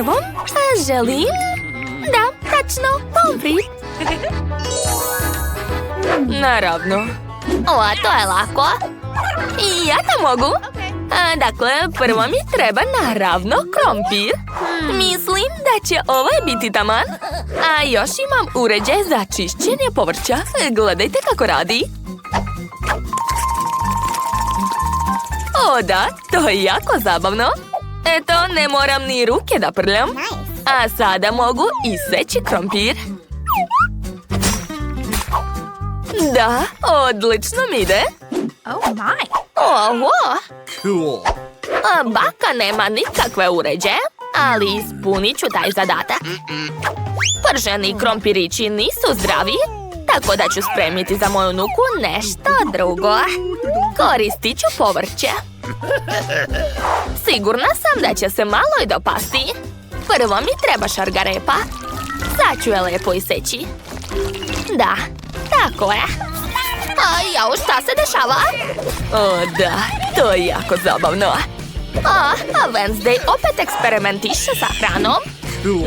prvom želim... Da, tačno, pomfrit. Naravno. O, to je lako. I ja to mogu. Dakle, prvo mi treba naravno krompir. Mislim da će ovaj biti taman. A još imam uređaj za čišćenje povrća. Gledajte kako radi. O da, to je jako zabavno. Eto, ne moram ni ruke da prljam. A sada mogu iseći krompir. Da, odlično mi ide. Oh my. Oho! Cool. Baka nema nikakve uređaje, ali ispunit ću taj zadatak. Prženi krompirići nisu zdravi, tako da ću spremiti za moju unuku nešto drugo. Koristit ću povrće. Sigurna sam da će se malo i dopasti. Prvo mi treba šargarepa. Sad ću je lepo iseći. Da, tako je. Jao, šta se dešava? O da, to je jako zabavno. A Wednesday opet eksperimentiše sa hranom.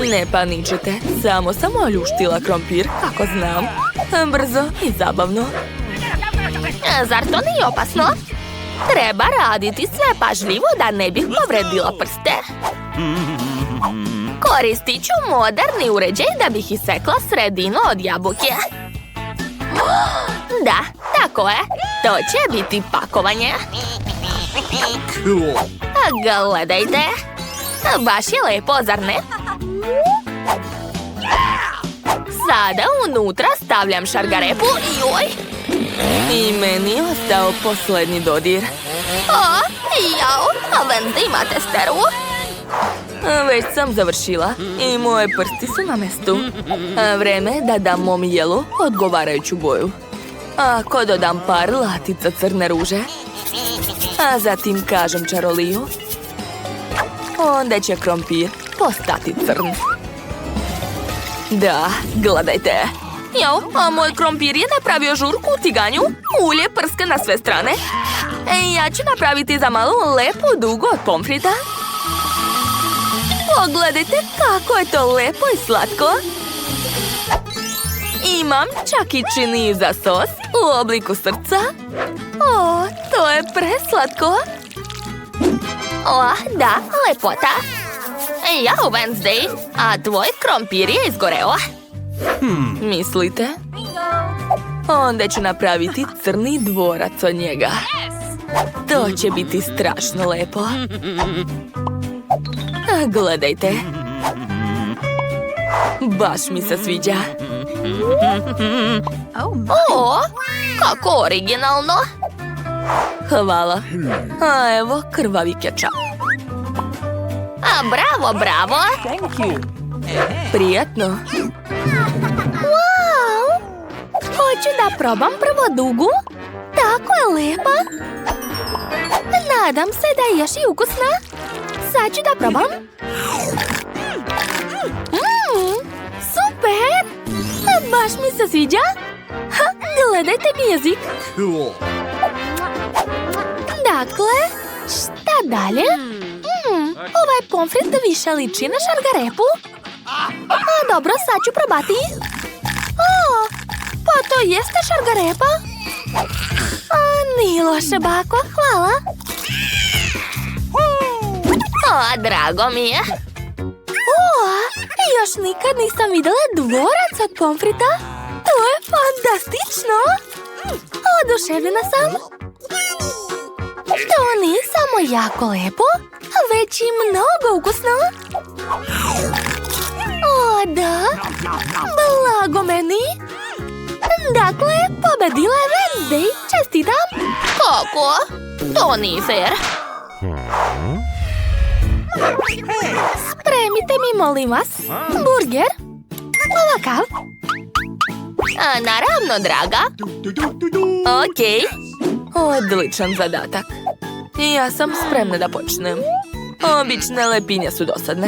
Ne paničite, samo sam oljuštila krompir, kako znam. Brzo i zabavno. Zar to nije opasno? Treba raditi sve pažljivo da ne bih povredila prste. Koristit ću moderni uređaj da bih isekla sredinu od jabuke. Da, tako je. To će biti pakovanje. Cool. Gledajte. Baš je lepo, zar ne? Sada unutra stavljam šargarepu. Joj! I meni je ostao posljednji dodir. Jao, Wednesday ima testeru. Već sam završila i moje prsti su na mestu. Vreme je da dam mom jelu odgovarajuću boju. Ako dodam par latica crne ruže, a zatim kažem čaroliju, onda će krompir postati crn. Da, gledajte. Jao, a moj krompir je napravio žurku u tiganju. Ulje prska na sve strane. Ja ću napraviti za malo lepu dugu od pomfrita. Pogledajte kako je to lepo i slatko. Imam čak i čini za sos u obliku srca. O, to je preslatko. O, da, lepota. Jao, Wednesday, a tvoj krompir je izgoreo. Mislite? Onda ću napraviti crni dvorac od njega. To će biti strašno lepo. Gledajte. Baš mi se sviđa. O, kako originalno. Hvala. A evo krvavi kečap. Bravo, bravo. Prijatno. Wow! Hoću da probam prvo dugu. Tako je lepa. Nadam se da je još i ukusna. Sad ću da probam. Super! Baš mi se sviđa. Gledajte mi jezik. Cool. Dakle, šta dalje? Ovaj pomfrit više liči na šargarepu. Dobro, sad ću probati. Pa to jeste šargarepa. Nije loše, bako, hvala. Drago mi je. Još nikad nisam vidjela dvorac od pomfrita. To je fantastično. Oduševljena sam. To nije samo jako lepo, već i mnogo ukusno. O, da. Blago meni. Dakle, pobedila je Wednesday. Čestitam. Kako? To nije fair. Spremite mi, molim vas, burger. Ovakav. Naravno, draga. Okej. Odličan zadatak. Ja sam spremna da počnem. Obične lepinje su dosadne.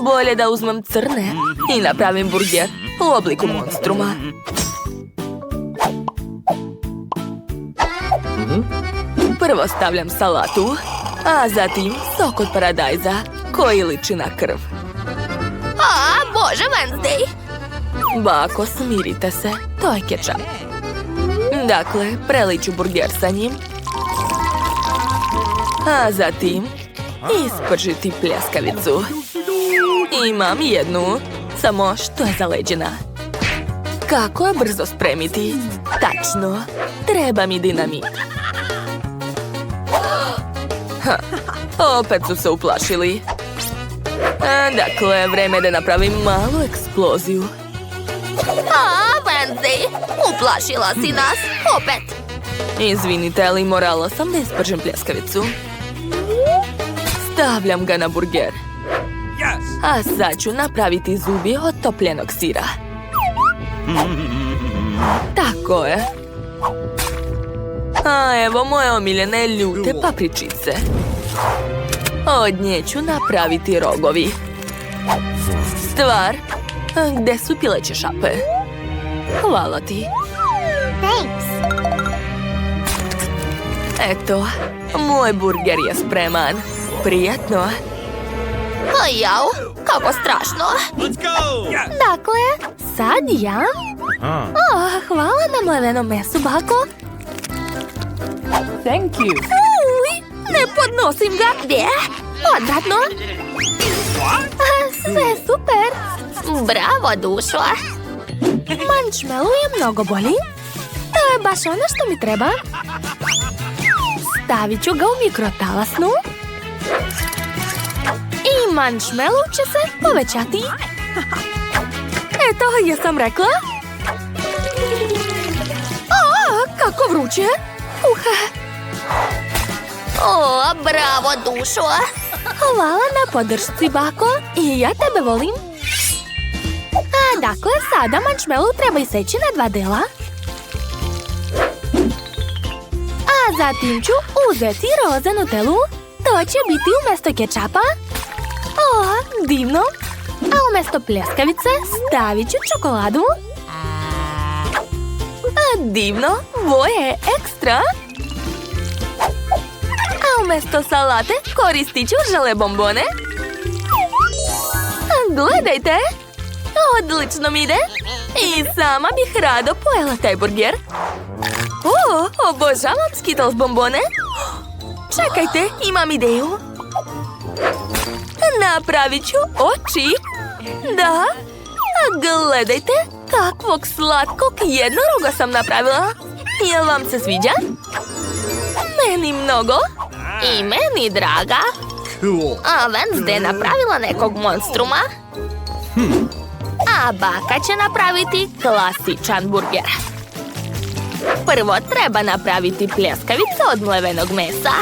Bolje da uzmem crne i napravim burger u obliku monstruma. Prvo stavljam salatu, a zatim sok od paradajza, koji liči na krv. A, Bože, Wednesday! Bako, smirite se. To je kečap. Dakle, preliću burger sa njim. A zatim ispržiti pljeskavicu. Imam jednu, samo što je zaleđena. Kako je brzo spremiti? Tačno, treba mi dinamit. Opet su se uplašili. Dakle, vreme da napravim malu eksploziju. Wednesday, uplašila si nas, opet. Izvinite, ali morala sam da ispržem pljeskavicu. Stavljam ga na burger. A sad ću napraviti zubi od topljenog sira. Tako je. A evo moje omiljene ljute papričice. Od nje ću napraviti rogovi. Stvar, gde su pileće šape? Hvala ti. Eto, moj burger je spreman. Prijatno. Jau, kako strašno. Dakle, sad ja? Hvala na mlevenom mesu, Bako. Thank you. Ne podnosim ga. Gdje? Odvratno. Sve super. Bravo, dušo. Marshmallow je mnogo bolji. To je baš ono što mi treba. Stavit ću ga u mikrotalasnu. I marshmallow će se povećati. Eto, jesam rekla. Kako vruće. O, bravo, dušo. Hvala na podršci, Bako. I ja tebe volim. Dakle, sada marshmallow treba iseći na 2 dela. A zatim ću uzeti roze Nutellu. To će biti umjesto kečapa. O, divno. A umjesto pljeskavice stavit ću čokoladu. Divno, boje je ekstra. A umjesto salate koristit ću žele bombone. Gledajte. Odlično mi ide. I sama bih rado pojela taj burger. Obožavam Skittles bombone. Čekajte, imam ideju. Napravit ću oči. Da. Gledajte, kakvog slatkog jednoroga sam napravila. Jel vam se sviđa? Meni mnogo. I meni, draga. A Wednesday je napravila nekog monstruma. A baka će napraviti klasičan burger. Prvo treba napraviti pljeskavice od mlevenog mesa.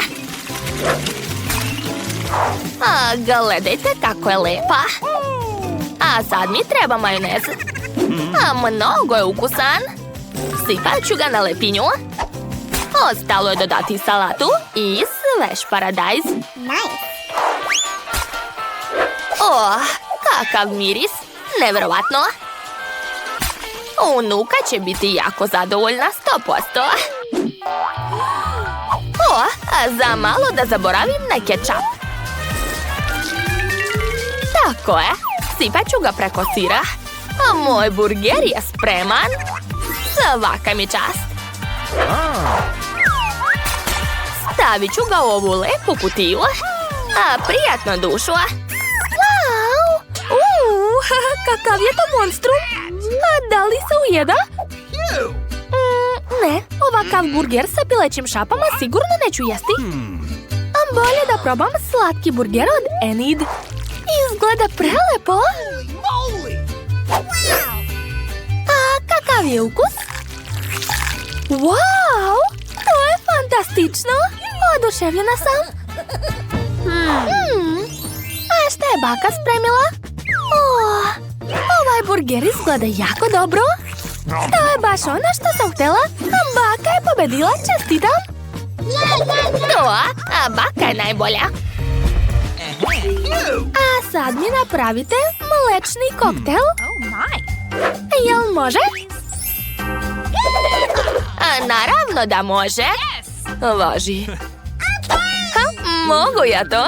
A gledajte kako je lepa. A sad mi treba majonez. A mnogo je ukusan. Sipat ću ga na lepinju. Ostalo je dodati salatu i svež paradajz. Kakav miris. Nevjerovatno. Unuka će biti jako zadovoljna 100%. A za malo da zaboravim na kečap. Tako je. Sipat ću ga preko sira. A moj burger je spreman. Svaka mi čast. Stavit ću ga u ovu lepu kutiju. A prijatno, dušo. Wow! Kakav je to monstrum? Da li se ujeda? Ne, ovakav burger sa pilećim šapama sigurno neću jesti. Bolje da probam slatki burger od Enid. Izgleda prelepo. A kakav je ukus? Wow! To je fantastično! Oduševljena sam. A šta je baka spremila? Ovaj burger izgleda jako dobro. To je baš ono što sam htjela. A baka je pobedila, čestitam. A baka je najbolja. A sad mi napravite mlečni koktel. Jel može? Naravno da može. Važi. Mogu ja to?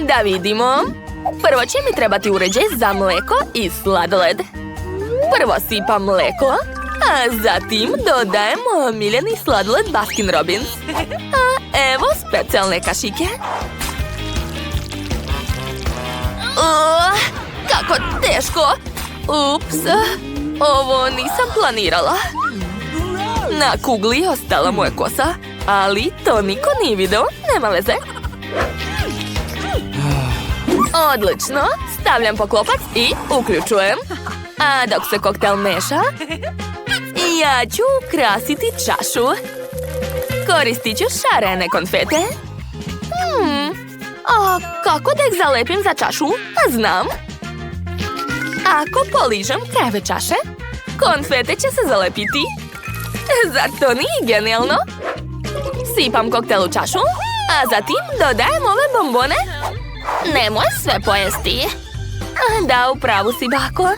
Da vidimo. Prvo će mi trebati uređaj za mleko i sladoled. Prvo sipam mleko, a zatim dodajem omiljeni sladoled Baskin Robbins. A evo specijalne kašike. Kako teško! Ups, ovo nisam planirala. Na kugli je ostala moja kosa, ali to niko nije video, nema veze. Odlično, stavljam poklopac i uključujem. A dok se koktel meša, ja ću ukrasiti čašu. Koristit ću šarene konfete. A kako da ih zalepim za čašu? Znam. Ako poližem krajeve čaše, konfete će se zalepiti. Zar to nije genijalno? Sipam koktel u čašu, a zatim dodajem ove bombone. Nemoj sve pojesti. Da, u pravu si, bako.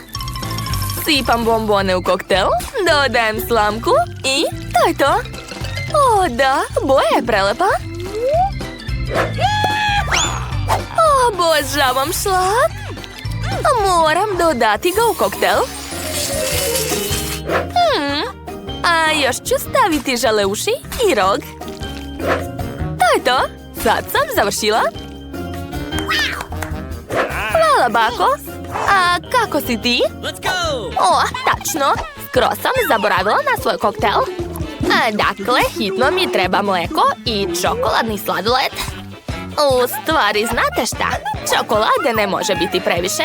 Sipam bombone u koktel, dodajem slamku i to je to. O, da, boja je prelepa. Obožavam šlag. Moram dodati ga u koktel. A još ću staviti žaleuši i rog. To je to. Sad sam završila. Hvala, bako. A kako si ti? O, tačno. Skroz sam zaboravila na svoj koktel. Dakle, hitno mi treba mleko i čokoladni sladoled. U stvari, znate šta? Čokolade ne može biti previše.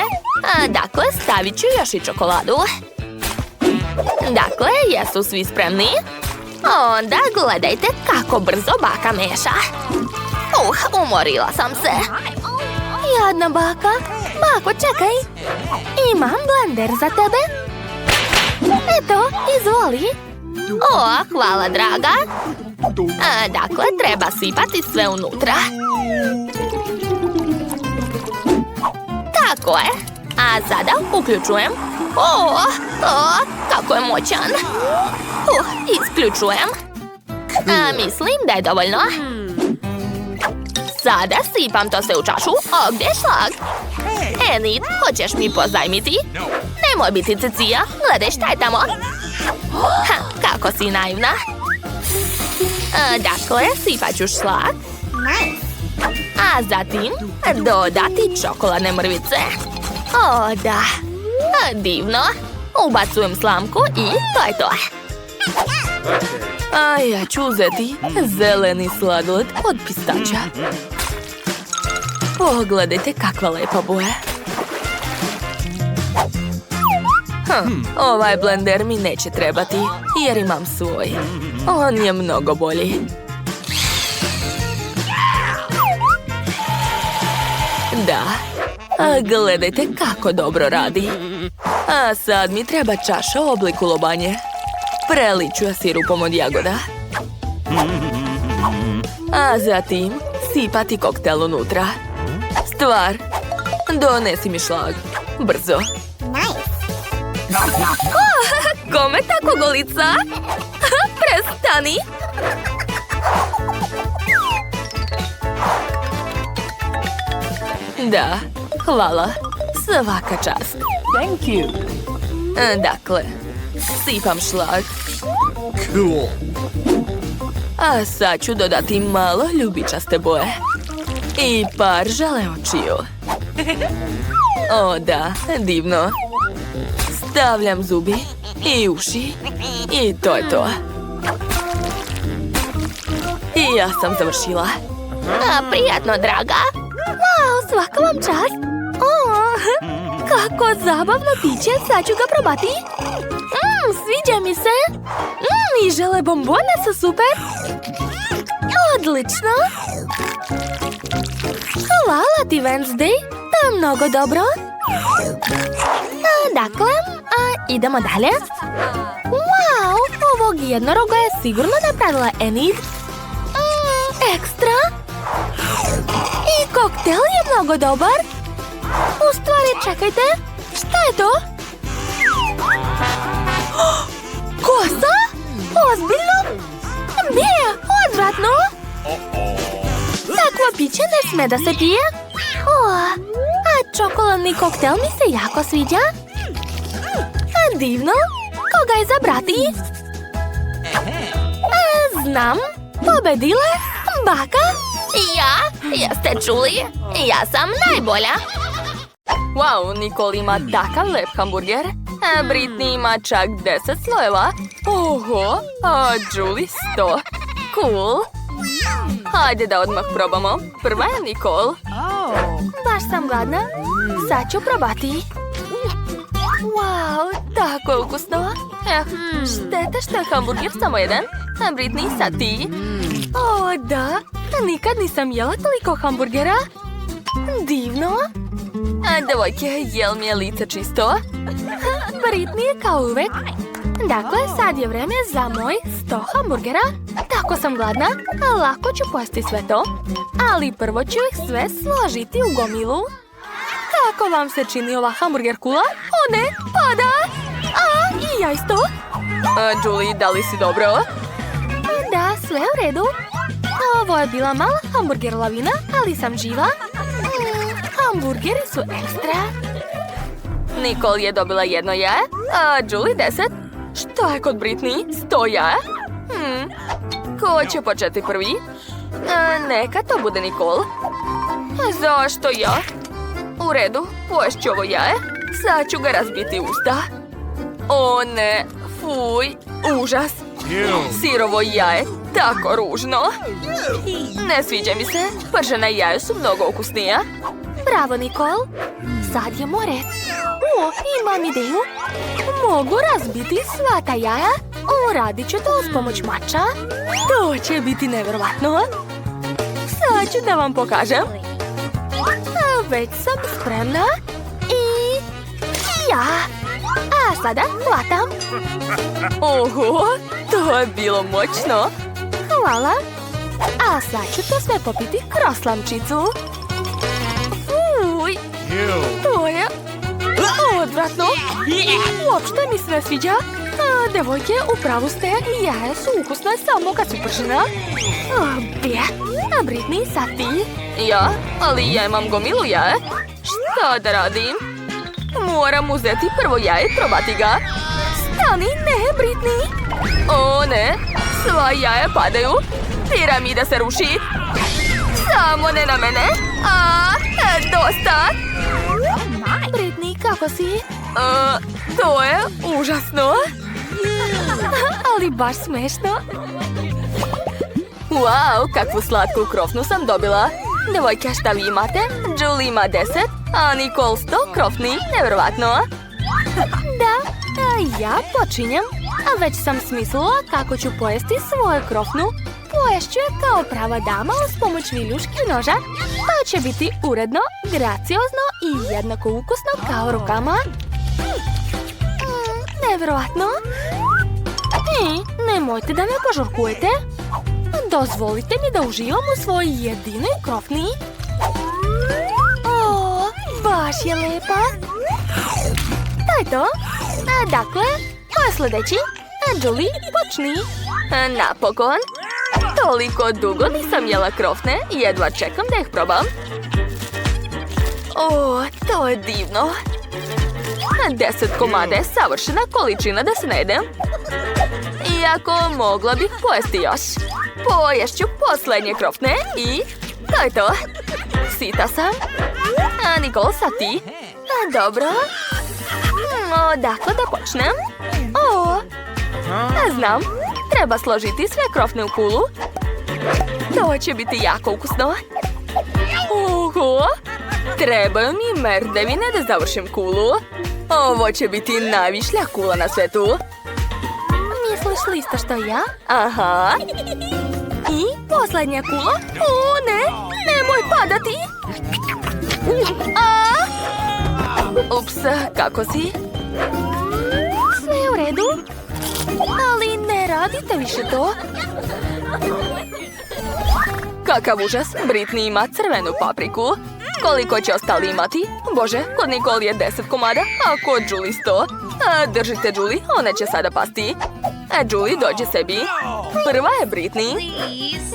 Dakle, stavit ću još i čokoladu. Dakle, jesu svi spremni? Onda gledajte kako brzo baka meša. Umorila sam se. Jadna baka. Bako, čekaj. Imam blender za tebe. Eto, izvoli. O, hvala, draga. Dakle, treba sipati sve unutra. Tako je. A sada uključujem. Kako je moćan. Isključujem. Mislim da je dovoljno. Sada sipam to sve u čašu. Gdje je šlag? Enid, hoćeš mi pozajmiti? Nemoj biti cicija. Gledaj šta je tamo. Kako si naivna. Dakle, sipat ću šlag. A zatim dodati čokoladne mrvice. O, da. Divno. Ubacujem slamku i to je to. A ja ću uzeti zeleni sladoled od pistaća. Pogledajte kakva lepa boja. Ovaj blender mi neće trebati, jer imam svoj. On je mnogo bolji. Da, gledajte kako dobro radi. A sad mi treba čaša u obliku lobanje. Preliću je sirupom od jagoda. A zatim sipati koktel unutra. Stvar, donesi mi šlag. Brzo. Kome tako golica? Prestani. Da, hvala. Svaka čast. Thank you. Dakle, sipam šlag. Cool. A sad ću dodati malo ljubičaste boje. I par žale očiju. O da, divno. Stavljam zubi i uši. I to je to. I ja sam završila. Prijatno, draga. Wow, svaka vam čast. Kako zabavno piće, sad ću ga probati. Sviđa mi se. I žele bombone su super. Odlično. Hvala ti, Wednesday. To je mnogo dobro. Dakle, idemo dalje. Wow, ovog jednoroga je sigurno napravila Enid. Ekstra. I koktel je mnogo dobar. U stvari, čekajte. Šta je to? Kosa? Ozbiljno? Nije, odvratno. Takvu Takvo piće ne sme da se pije. A čokoladni koktel mi se jako sviđa. Divno. Koga je zabrati? Znam. Pobedila baka. Ja? Jeste čuli? Ja sam najbolja. Wow, Nicole ima takav lep hamburger. A Britney ima čak 10 slojeva. Oho, a Julie 100. Cool. Hajde da odmah probamo. Prva je Nicole. Baš sam gladna. Sad ću probati. Wow, tako je ukusno. Šteta što je hamburger samo jedan. A Britney, sad ti. O, da. Nikad nisam jela toliko hamburgera. Divno. Devojke, jel mi je lice čisto? Britney je kao uvek. Dakle, sad je vreme za moj 100 hamburgera. Tako sam gladna, a lako ću pojesti sve to. Ali prvo ću ih sve složiti u gomilu. Kako vam se čini ova hamburger kula? O ne, pada! A, i ja isto. Julie, da li si dobro? Da, sve u redu. Ovo je bila mala hamburger lavina, ali sam živa. Hamburgeri su ekstra. Nicole je dobila 1 jaje, a Julie 10. Što je kod Britney? 100 jaja? Ko će početi prvi? Neka to bude Nicole. Zašto ja? U redu, poješću ovo jaje. Sad ću ga razbiti usta. O ne, fuj, užas. Sirovo jaje, tako ružno. Ne sviđa mi se, pržena jaja su mnogo ukusnija. Bravo, Nicole. Sad je more. Imam ideju. Mogu razbiti sva ta jaja. Uradit ću to s pomoć mača. To će biti nevjerovatno. Sad ću da vam pokažem. Već sam spremna. I ja. A sada hvatam. Oho, to je bilo moćno. Hvala. A sad ću to sve popiti kroz slamčicu. Uj, to je odvratno. Uopšte mi se ne sviđa. Devojke, upravo ste. Jaja su ukusne samo kad su pržena. A Britney, sad ti? Ja? Ali ja imam gomilu jaje. Šta da radim? Moram uzeti prvo jaje i probati ga. Stani, ne, Britney. O ne, sva jaja padaju. Piramida se ruši. Samo ne na mene. Dosta. Britney, kako si? To je užasno. Ali baš smešno. Wow, kakvu slatku krofnu sam dobila. Devojke, šta vi imate? Julie ima 10, a Nicole 100 krofni. Nevjerovatno. Da, ja počinjem. A već sam smislila kako ću pojesti svoju krofnu. Poješću je kao prava dama uz pomoć viljuške i noža. To će biti uredno, graciozno i jednako ukusno kao rukama. Nevjerovatno. Nemojte da me požurkujete. Dozvolite mi da uživam u svojoj jedinoj krofni. O, baš je lepa. To je to. Dakle, ko je sljedeći? Julie, počni. Napokon. Toliko dugo nisam jela krofne i jedva čekam da ih probam. O, to je divno. 10 komada je savršena količina da se najedem. Iako mogla bih pojesti još. Poješću posljednje krofne i to je to. Sita sam. Nicole, sad ti. Dobro. Odakle da počnem? Znam. Treba složiti sve krofne u kulu. To će biti jako ukusno. Oho! Trebaju mi merdevine da završim kulu. Ovo će biti najvišlja kula na svetu. Misliš li isto što ja? Aha. I posljednja kula. O ne! Nemoj padati! Ups, kako si? Sve je u redu. Ali ne radite više to. Kakav užas, Britney ima crvenu papriku. Koliko će ostali imati? Bože, kod Nicole je 10 komada, a kod Julie 100. Držite Julie, ona će sada pasti. Julie, dođi sebi. Prva je Britney.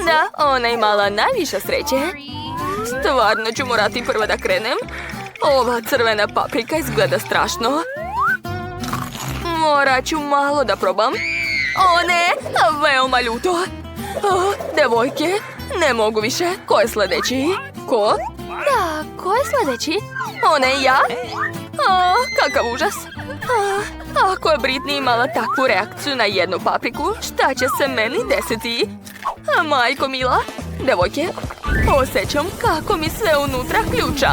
Da, ona je imala najviše sreće. Stvarno ću morati prva da krenem. Ova crvena paprika izgleda strašno. Morat ću malo da probam. O ne, veoma ljuto. Devojke, ne mogu više. Ko je sljedeći? Ko? Da, ko je sljedeći? O ne, ja? Kakav užas. Ako je Britney imala takvu reakciju na jednu papriku, šta će se meni desiti? Majko mila, devojke, osjećam kako mi sve unutra ključa.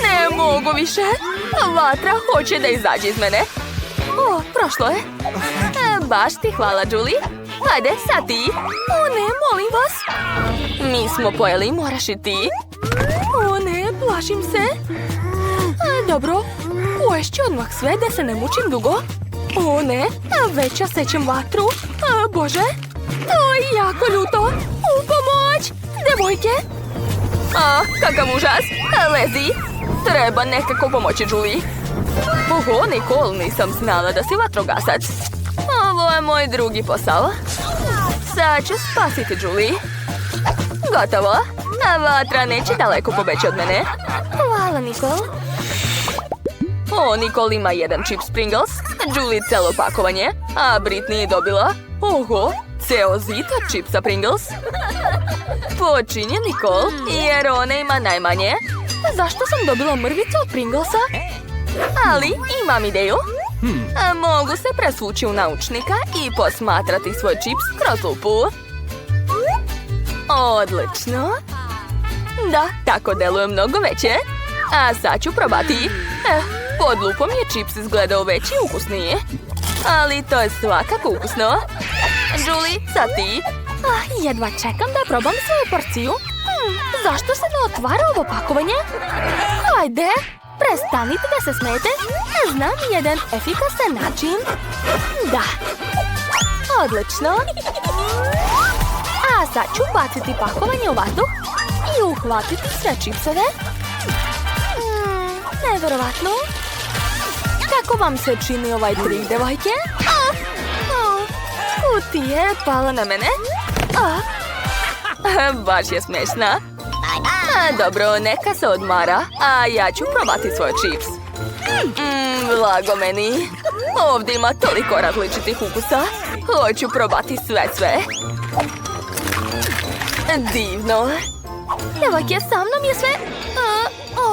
Ne mogu više. Vatra hoće da izađe iz mene. Prošlo je. Baš ti hvala, Julie. Hajde, sad ti. O ne, molim vas. Mi smo pojeli, moraš i ti. O ne, plašim se. Dobro, poješću odmah sve da se ne mučim dugo. O ne, već osjećam vatru. Bože, to je jako ljuto. U pomoć, devojke. Kakav užas. Lezi, treba nekako pomoći Julie. Oho, Nicole, nisam znala da si vatrogasac. Ovo je moj drugi posao. Sad ću spasiti Julie. Gotovo. Vatra neće daleko pobeći od mene. Hvala, Nicole. Nicole ima jedan čip Pringles, Julie celo pakovanje, a Britney je dobila, ceo zid od čipsa Pringles. Počinje Nicole, jer ona ima najmanje. Zašto sam dobila mrvicu od Pringlesa? Ali imam ideju. Mogu se presvući u naučnika i posmatrati svoj čips kroz lupu. Odlično. Da, tako deluje mnogo veće. A sad ću probati. Pod lupom je čips izgledao veći i ukusniji. Ali to je svakako ukusno. Julie, sad ti. Jedva čekam da probam svoju porciju. Zašto se ne otvara ovo pakovanje? Hajde, prestanite da se smijete. Znam jedan efikasan način. Da. Odlično. A sad ću baciti pakovanje u vazduh i uhvatiti sve čipsove. Nevjerovatno. Kako vam se čini ovaj trik, devojke? Kutija je pala na mene. Baš je smiješna. Dobro, neka se odmara, a ja ću probati svoj čips. Blago meni. Ovdje ima toliko različitih ukusa. Hoću probati sve. Divno. Devojke, sa mnom je sve...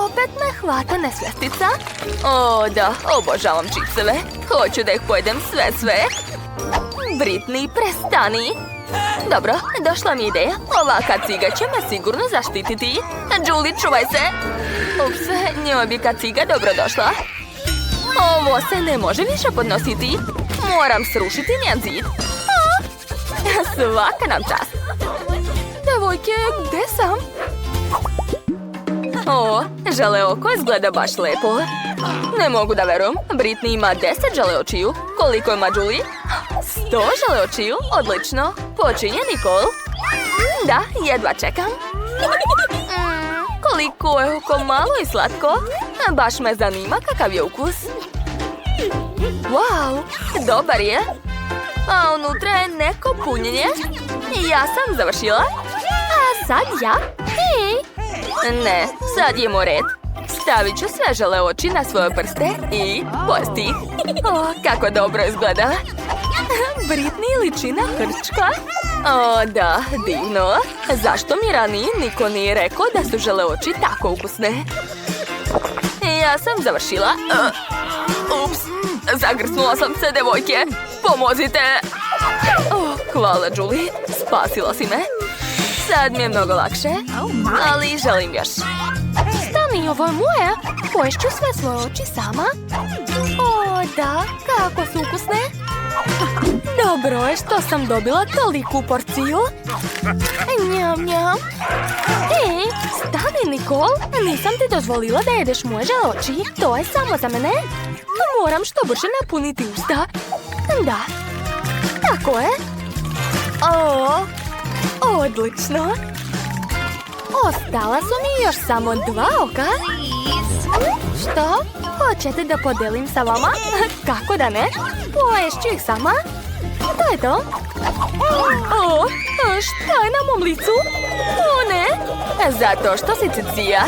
Opet me hvata nesvjestica. Da, obožavam čipseve. Hoću da ih pojedem sve. Britney, prestani. Dobro, došla mi ideja. Ovaka ciga će me sigurno zaštititi. Julie, čuvaj se. Ups, njoj bi kaciga dobro došla. Ovo se ne može više podnositi. Moram srušiti njen zid. Svaka nam čast. Devojke, gde sam? Želeoko izgleda baš lepo. Ne mogu da verujem. Britney ima 10 želeočiju. Koliko ima Julie? 100 želeočiju? Odlično. Počinje Nicole. Da, jedva čekam. Koliko je oko malo i slatko. Baš me zanima kakav je ukus. Wow, dobar je. A unutra je neko punjenje. Ja sam završila. A sad ja. Hej. Ne, sad je red. Stavit ću sve želeoči na svoje prste i pojesti ih. Kako dobro izgleda. Britney liči na hrčka. Da, divno. Zašto mi ranije niko nije rekao da su želeoči tako ukusne? Ja sam završila. Ups, zagrsnula sam se, devojke. Pomozite. Hvala, Julie. Spasila si me. Sad mi je mnogo lakše, ali želim još. Stani, ovo je moje. Poješću sve svoje oči sama. Da, kako su ukusne. Dobro je što sam dobila toliku porciju. Njam. Ej, stani, Nicole. Nisam ti dozvolila da jedeš moje želeoči. To je samo za mene. Moram što brže napuniti usta. Da, tako je. Odlično. Ostala su mi još samo 2 oka. Što? Hoćete da podelim sa vama? Kako da ne? Poješću ih sama. to je to. O, šta je na mom licu? O ne, zato što si cicija.